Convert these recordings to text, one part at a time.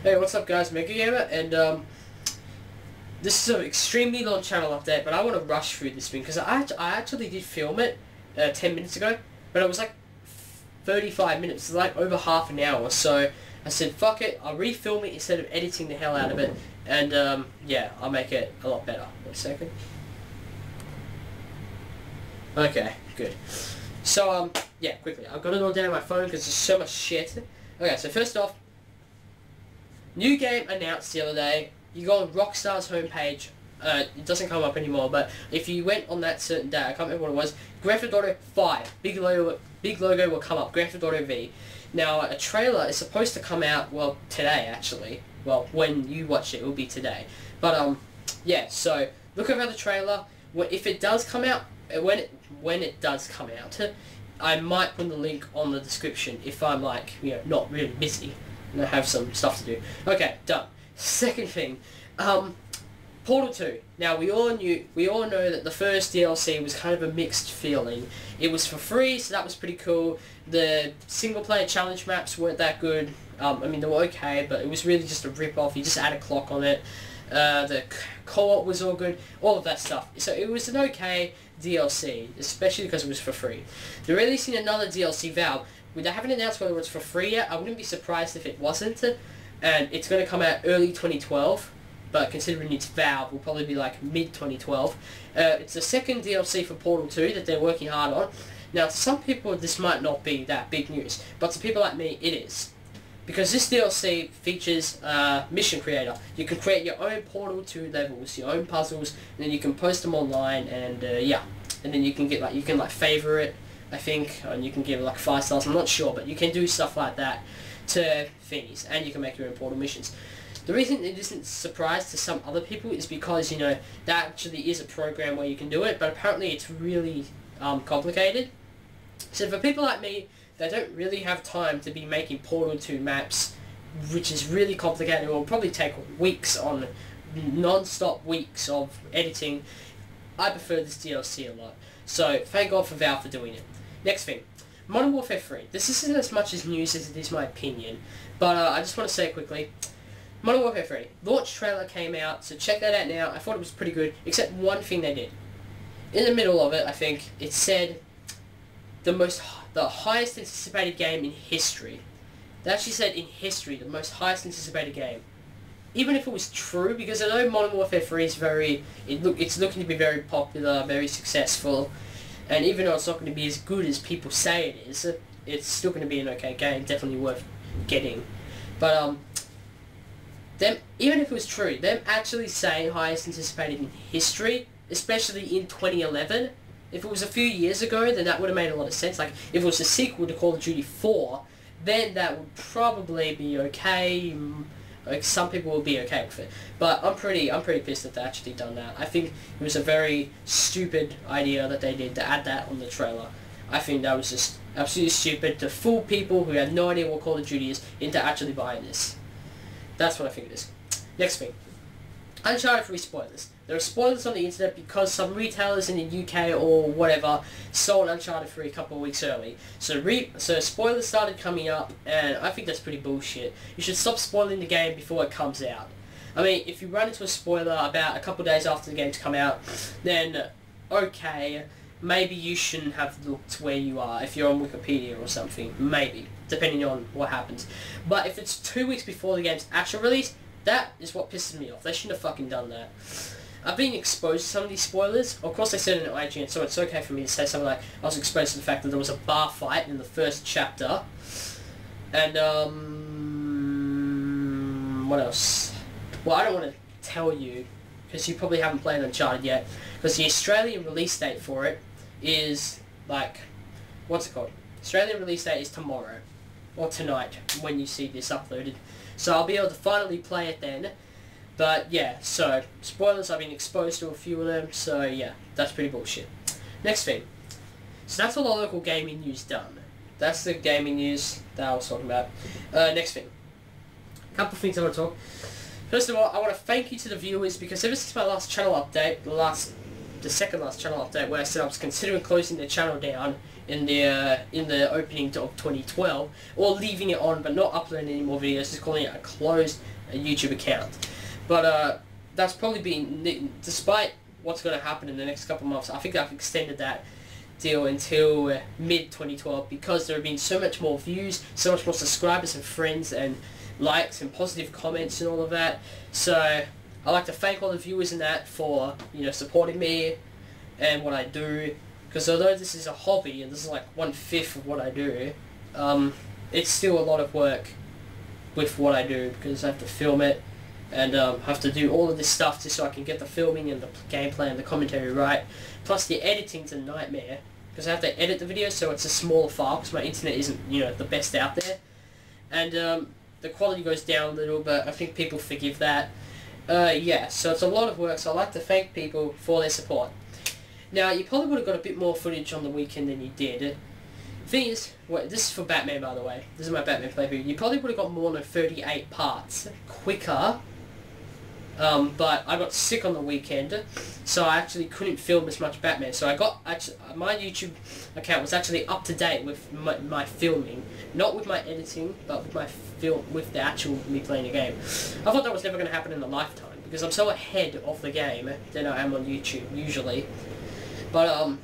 Hey, what's up guys, MegaGamer, and this is an extremely long channel update, but I want to rush through this thing, because I actually did film it 10 minutes ago, but it was like 35 minutes, like over half an hour, so I said fuck it, I'll refilm it instead of editing the hell out of it, and yeah, I'll make it a lot better. Wait a second. Okay, good. So, yeah, quickly, I've got it all down on my phone because there's so much shit. Okay, so first off, new game announced the other day. You go on Rockstar's homepage. It doesn't come up anymore, but if you went on that certain day, I can't remember what it was. Grand Theft Auto 5, big logo will come up. Grand Theft Auto V. Now a trailer is supposed to come out today actually. Well, when you watch it, it will be today. But yeah. So look over the trailer. If it does come out, when it does come out, I might put the link on the description if I'm like not really busy and I have some stuff to do. Okay, done. Second thing, Portal 2. Now we all know that the first DLC was kind of a mixed feeling. It was for free, so that was pretty cool. The single player challenge maps weren't that good. I mean, they were okay, but it was really just a rip-off. You just add a clock on it. The co-op was all good, all of that stuff. So it was an okay DLC, especially because it was for free. They're releasing another DLC, Valve. They haven't announced whether it's for free yet. I wouldn't be surprised if it wasn't. And it's going to come out early 2012. But considering it's Valve, will probably be like mid-2012. It's the second DLC for Portal 2 that they're working hard on. Now, to some people, this might not be that big news. But to people like me, it is. Because this DLC features Mission Creator. You can create your own Portal 2 levels, your own puzzles, and then you can post them online, and yeah. And then you can get favorite it, I think, and you can give it like 5 stars, I'm not sure, but you can do stuff like that to thingies, and you can make your own Portal missions. The reason it isn't a surprise to some other people is because, that actually is a program where you can do it, but apparently it's really complicated. So for people like me, they don't really have time to be making Portal 2 maps, which is really complicated. It will probably take weeks on, non-stop weeks of editing. I prefer this DLC a lot. So thank God for Valve for doing it. Next thing, Modern Warfare 3. This isn't as much as news as it is my opinion, but I just want to say it quickly. Modern Warfare 3. Launch trailer came out, so check that out now. I thought it was pretty good, except one thing they did. In the middle of it, I think, it said the highest anticipated game in history. They actually said in history, the most highest anticipated game. Even if it was true, because I know Modern Warfare 3 is it's looking to be very popular, very successful, and even though it's not going to be as good as people say it is, it's still going to be an okay game, definitely worth getting. But even if it was true, them actually saying highest anticipated in history, especially in 2011, if it was a few years ago, then that would have made a lot of sense. Like, if it was a sequel to Call of Duty 4, then that would probably be okay. Like, some people will be okay with it. But I'm pretty pissed that they actually done that. I think it was a very stupid idea that they did to add that on the trailer. I think that was just absolutely stupid to fool people who had no idea what Call of Duty is into actually buying this. That's what I think it is. Next thing. Uncharted 3 spoilers. There are spoilers on the internet because some retailers in the UK or whatever sold Uncharted 3 a couple of weeks early. So spoilers started coming up, and I think that's pretty bullshit. You should stop spoiling the game before it comes out. I mean, if you run into a spoiler about a couple of days after the game's come out, then okay, maybe you shouldn't have looked where you are if you're on Wikipedia or something. Maybe, depending on what happens. But if it's 2 weeks before the game's actual release, that is what pisses me off. They shouldn't have fucking done that. I've been exposed to some of these spoilers. Of course, they said it in IGN, so it's okay for me to say something like, I was exposed to the fact that there was a bar fight in the first chapter. And, what else? Well, I don't want to tell you, because you probably haven't played Uncharted yet, because the Australian release date for it is, like, what's it called? Australian release date is tomorrow, or tonight, when you see this uploaded. So I'll be able to finally play it then. But yeah, so spoilers, I've been exposed to a few of them, so yeah, that's pretty bullshit. Next thing. So that's all the local gaming news done. That's the gaming news that I was talking about. Next thing. A couple of things I want to talk. First of all, I want to thank you to the viewers, because ever since my last channel update, the second last channel update where I said I was considering closing the channel down in the opening of 2012, or leaving it on but not uploading any more videos, just calling it a closed YouTube account. But that's probably been, despite what's going to happen in the next couple of months, I think I've extended that deal until mid-2012 because there have been so much more views, so much more subscribers and friends and likes and positive comments and all of that. So I'd like to thank all the viewers in that for, you know, supporting me and what I do, because although this is a hobby and this is like 1/5 of what I do, it's still a lot of work with what I do, because I have to film it and have to do all of this stuff just so I can get the filming and the gameplay and the commentary right. Plus the editing's a nightmare, because I have to edit the video so it's a smaller file because my internet isn't, you know, the best out there. And the quality goes down a little, but I think people forgive that. Yeah, so it's a lot of work, so I'd like to thank people for their support. Now, you probably would have got a bit more footage on the weekend than you did. Thing is, well, this is for Batman, by the way. This is my Batman playthrough. You probably would have got more than 38 parts quicker. But I got sick on the weekend, so I actually couldn't film as much Batman. So I got, my YouTube account was actually up to date with my filming, not with my editing, but with my with the actual me playing the game. I thought that was never going to happen in a lifetime, because I'm so ahead of the game than I am on YouTube usually. But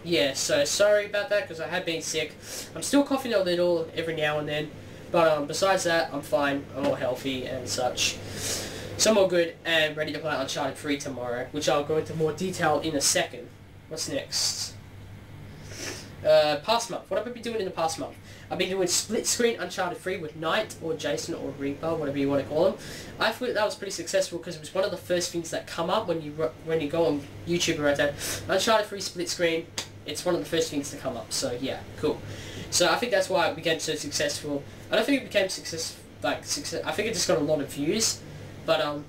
yeah, so sorry about that, because I had been sick. I'm still coughing a little every now and then, but besides that, I'm fine. I'm all healthy and such. So I'm all good and ready to play Uncharted 3 tomorrow, which I'll go into more detail in a second. What's next? Past month. What have I been doing in the past month? I've been doing split screen Uncharted 3 with Knight or Jason or Reaper, whatever you want to call them. I thought that was pretty successful because it was one of the first things that come up when you go on YouTube and write down Uncharted 3 split screen. It's one of the first things to come up. So yeah, cool. So I think that's why it became so successful. I don't think it became success. I think it just got a lot of views. But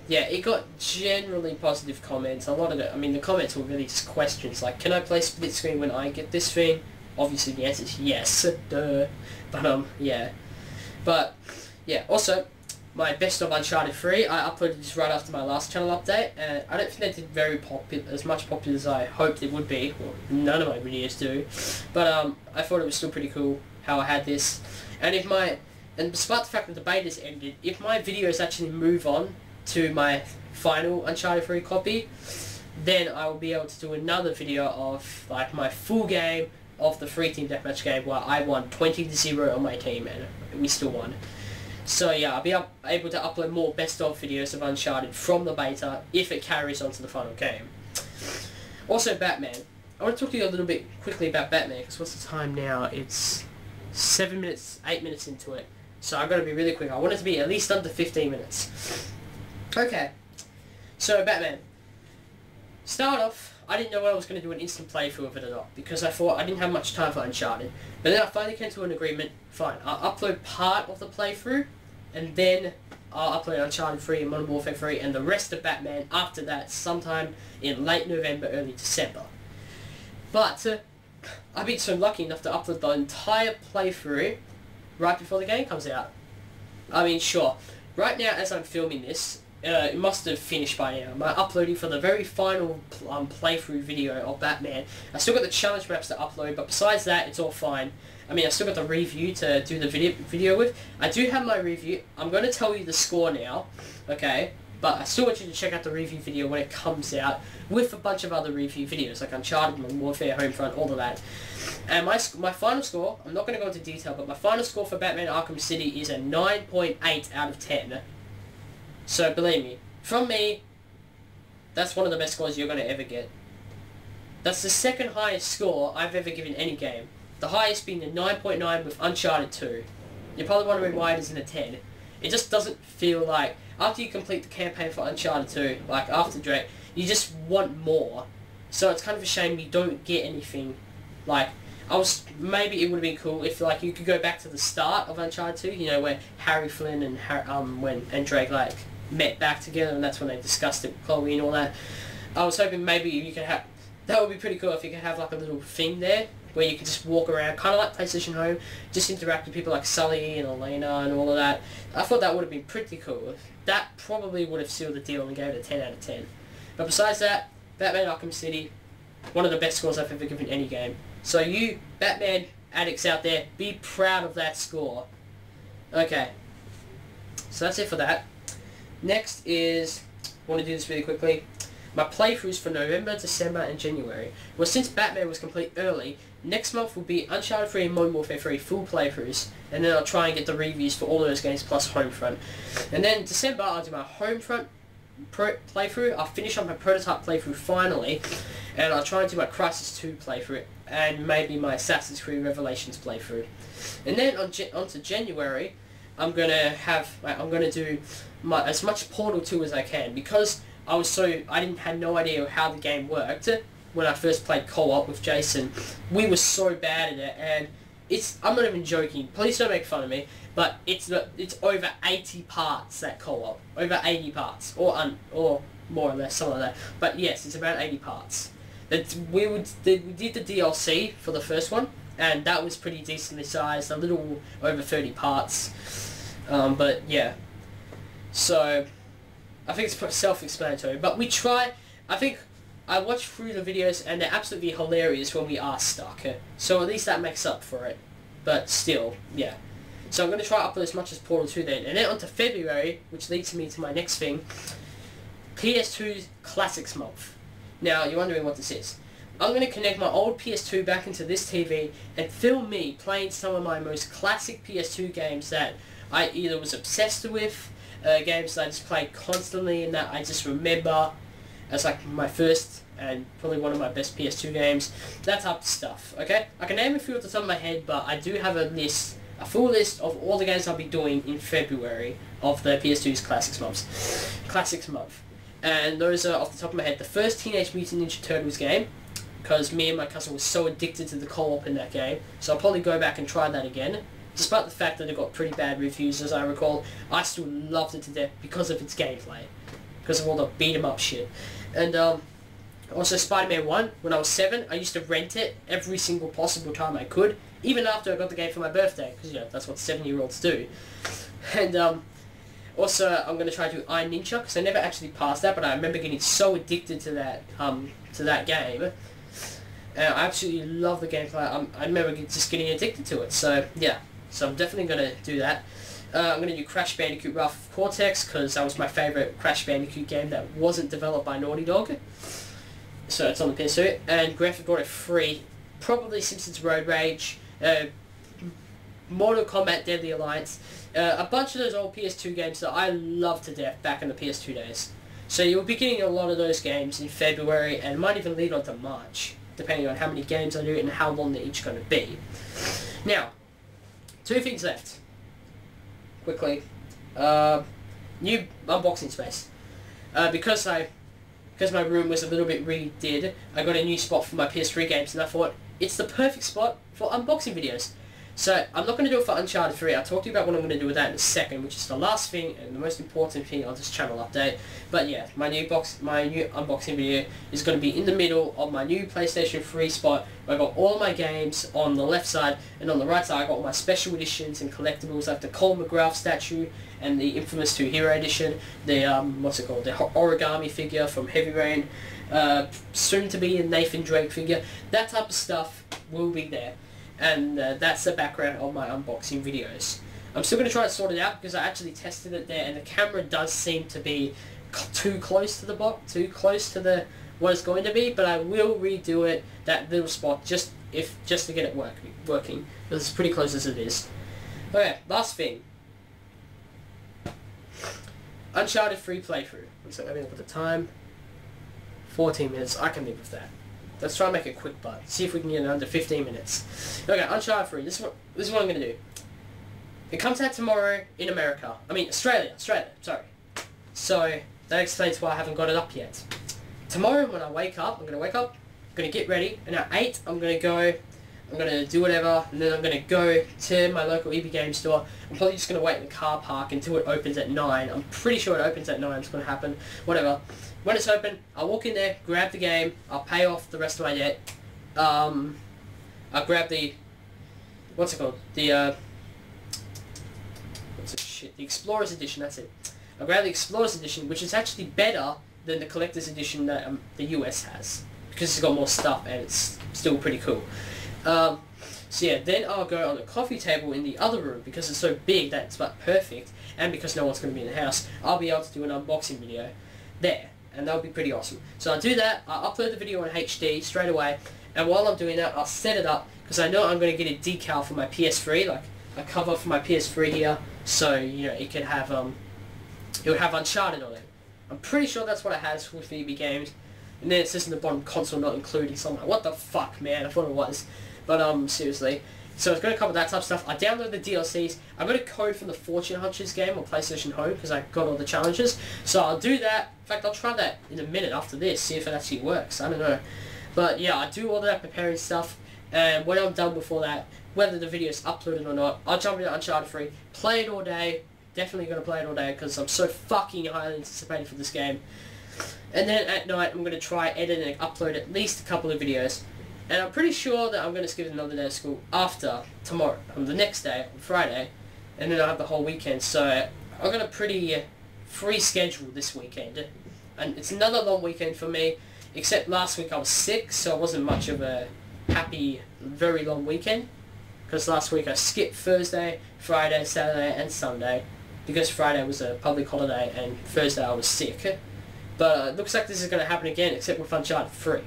yeah, it got generally positive comments. A lot of it, I mean, the comments were really just questions like, can I play split screen when I get this thing? Obviously the answer is yes, duh. But yeah. But yeah, also, my best of Uncharted 3, I uploaded this right after my last channel update, and I don't think they did very as much popular as I hoped it would be. Well, none of my videos do. But I thought it was still pretty cool how I had this. And despite the fact that the beta's ended, if my videos actually move on to my final Uncharted 3 copy, then I will be able to do another video of like my full game of the 3-team deathmatch game where I won 20-0 on my team and we still won. So yeah, I'll be able to upload more best of videos of Uncharted from the beta if it carries on to the final game. Also Batman. I want to talk to you a little bit quickly about Batman, because what's the time now? It's 8 minutes into it. So I've got to be really quick. I want it to be at least under 15 minutes. Okay. So, Batman. Start off, I didn't know whether I was going to do an instant playthrough of it or not, because I thought I didn't have much time for Uncharted. But then I finally came to an agreement. Fine, I'll upload part of the playthrough, and then I'll upload Uncharted 3 and Modern Warfare 3, and the rest of Batman after that, sometime in late November, early December. But, I've been so lucky enough to upload the entire playthrough right before the game comes out. I mean, sure. Right now, as I'm filming this, it must have finished by now. I'm uploading for the very final playthrough video of Batman. I still got the challenge maps to upload, but besides that, it's all fine. I mean, I still got the review to do the video with. I do have my review. I'm going to tell you the score now, okay? But I still want you to check out the review video when it comes out, with a bunch of other review videos, like Uncharted, Modern Warfare, Homefront, all of that. And my final score, I'm not going to go into detail, but my final score for Batman Arkham City is a 9.8 out of 10. So believe me, from me, that's one of the best scores you're going to ever get. That's the second highest score I've ever given any game. The highest being the 9.9 with Uncharted 2. You're probably wondering why it isn't a 10. It just doesn't feel like, after you complete the campaign for Uncharted 2, like after Drake, you just want more. So it's kind of a shame you don't get anything. Like, maybe it would have been cool if like you could go back to the start of Uncharted 2, you know, where Harry Flynn and Drake like met back together, and that's when they discussed it with Chloe and all that. I was hoping maybe you could have, that would be pretty cool if you could have like a little thing there where you could just walk around, kind of like PlayStation Home, just interact with people like Sully and Elena and all of that. I thought that would have been pretty cool. That probably would have sealed the deal and gave it a 10 out of 10. But besides that, Batman Arkham City, one of the best scores I've ever given any game. So you Batman addicts out there, be proud of that score. Okay. So that's it for that. Next is, I want to do this really quickly, my playthroughs for November, December and January. Well, since Batman was complete early, next month will be Uncharted 3 and Modern Warfare 3 full playthroughs, and then I'll try and get the reviews for all those games plus Homefront. And then December I'll do my Homefront playthrough, I'll finish up my prototype playthrough finally, and I'll try and do my Crisis 2 playthrough, and maybe my Assassin's Creed Revelations playthrough. And then on to January, I'm gonna do as much Portal 2 as I can, because I had no idea how the game worked when I first played co-op with Jason. We were so bad at it, and I'm not even joking, please don't make fun of me, but it's over 80 parts, that co-op. Over 80 parts, or more or less, something like that. But yes, it's about 80 parts. We did the DLC for the first one, and that was pretty decently sized, a little over 30 parts. But yeah, so I think it's self-explanatory, but we try. I watch through the videos and they're absolutely hilarious when we are stuck, so at least that makes up for it, but still, yeah. So I'm going to try to upload as much as Portal 2 then, and then on to February, which leads me to my next thing, PS2 Classics Month. Now, you're wondering what this is. I'm going to connect my old PS2 back into this TV and film me playing some of my most classic PS2 games that I either was obsessed with, games that I just played constantly and that I just remember as like my first and probably one of my best PS2 games, that type of stuff, okay? I can name a few off the top of my head, but I do have a full list of all the games I'll be doing in February of the PS2's Classics Month. And those are, off the top of my head, the first Teenage Mutant Ninja Turtles game, because me and my cousin were so addicted to the co-op in that game, so I'll probably go back and try that again. Despite the fact that it got pretty bad reviews, as I recall, I still loved it to death because of its gameplay, because of all the beat-em-up shit. And also Spider-Man 1, when I was 7, I used to rent it every single possible time I could, even after I got the game for my birthday, because, you know, that's what 7-year-olds do. And also, I'm going to try to do Iron Ninja, because I never actually passed that, but I remember getting so addicted to that game. And I absolutely love the gameplay. I remember just getting addicted to it, so yeah. So I'm definitely going to do that. I'm going to do Crash Bandicoot Wrath of Cortex, because that was my favourite Crash Bandicoot game that wasn't developed by Naughty Dog. So it's on the PS2. And Grand Theft Auto 3, probably Simpsons Road Rage, Mortal Kombat Deadly Alliance, a bunch of those old PS2 games that I loved to death back in the PS2 days. So you'll be getting a lot of those games in February, and might even lead on to March, depending on how many games I do and how long they're each going to be. Now, 2 things left. Quickly, new unboxing space. Because my room was a little bit redid, I got a new spot for my PS3 games, and I thought it's the perfect spot for unboxing videos. So I'm not going to do it for Uncharted 3. I'll talk to you about what I'm going to do with that in a second, which is the last thing and the most important thing on this channel update. But yeah, my new unboxing video is going to be in the middle of my new PlayStation 3 spot, where I've got all my games on the left side, and on the right side I've got all my special editions and collectibles, like the Cole McGrath statue and the infamous 2 Hero Edition, the what's it called, the origami figure from Heavy Rain, soon to be a Nathan Drake figure. That type of stuff will be there. And that's the background of my unboxing videos. I'm still going to try to sort it out, because I actually tested it there, and the camera does seem to be too close to the box, too close to what it's going to be. But I will redo it, that little spot, just to get it working, because it's pretty close as it is. Okay, last thing. Uncharted 3 playthrough. So let me look at the time. 14 minutes. I can live with that. Let's try and make it quick, but see if we can get it under 15 minutes. Okay, Uncharted 3. This is what I'm going to do. It comes out tomorrow in America. I mean, Australia, sorry. So, that explains why I haven't got it up yet. Tomorrow when I wake up, I'm going to get ready, and at 8, I'm going to do whatever, and then I'm going to go to my local EB Game store. I'm probably just going to wait in the car park until it opens at 9. I'm pretty sure it opens at 9, it's going to happen. Whatever. When it's open, I'll walk in there, grab the game, I'll pay off the rest of my debt. I'll grab the, what's it called? The Explorer's Edition, that's it. I'll grab the Explorer's Edition, which is actually better than the Collector's Edition that the US has, because it's got more stuff and it's still pretty cool. So yeah, then I'll go on the coffee table in the other room because it's so big that it's about perfect, and because no one's going to be in the house, I'll be able to do an unboxing video there, and that'll be pretty awesome. So I'll do that, I'll upload the video in HD straight away, and while I'm doing that, I'll set it up, because I know I'm going to get a decal for my PS3, like a cover for my PS3 here, so, you know, it could have, it would have Uncharted on it. I'm pretty sure that's what it has with VB games. And then it says in the bottom, console not included, so I'm like, what the fuck, man, I thought it was. But, seriously. So it's going to cover that type of stuff. I downloaded the DLCs. I got a code from the Fortune Hunters game on PlayStation Home, because I got all the challenges. So I'll do that. In fact, I'll try that in a minute after this, see if it actually works. I don't know. But, yeah, I do all that preparing stuff. And when I'm done before that, whether the video is uploaded or not, I'll jump into Uncharted 3, play it all day. Definitely going to play it all day, because I'm so fucking highly anticipated for this game. And then at night, I'm going to try edit and upload at least a couple of videos. And I'm pretty sure that I'm going to skip another day of school after tomorrow, the next day, on Friday. And then I'll have the whole weekend. So I've got a pretty free schedule this weekend. And it's another long weekend for me. Except last week I was sick, so it wasn't much of a happy, very long weekend. Because last week I skipped Thursday, Friday, Saturday and Sunday. Because Friday was a public holiday and Thursday I was sick. But it looks like this is going to happen again, except with Uncharted 3.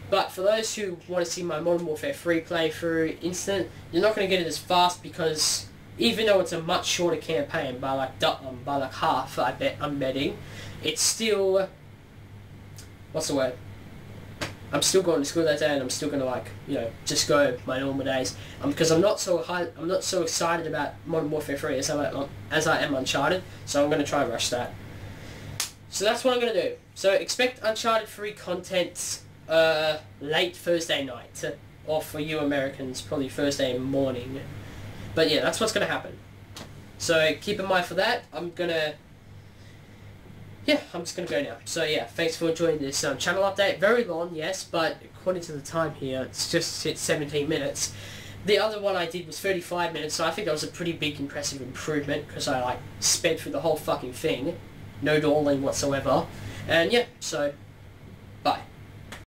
But for those who want to see my Modern Warfare 3 playthrough instant, you're not going to get it as fast, because even though it's a much shorter campaign by like half, I'm betting, it's still, what's the word? I'm still going to school that day, and I'm still going to, like, you know, just go my normal days. Because I'm not so excited about Modern Warfare 3 as I am Uncharted, so I'm going to try and rush that. So that's what I'm going to do. So expect Uncharted 3 content late Thursday night, or for you Americans, probably Thursday morning. But yeah, that's what's going to happen. So keep in mind for that. I'm just going to go now. So yeah, thanks for joining this channel update. Very long, yes, but according to the time here, it's just hit 17 minutes. The other one I did was 35 minutes, so I think that was a pretty big, impressive improvement, because I, like, sped through the whole fucking thing. No dawdling whatsoever. And yeah, so, bye.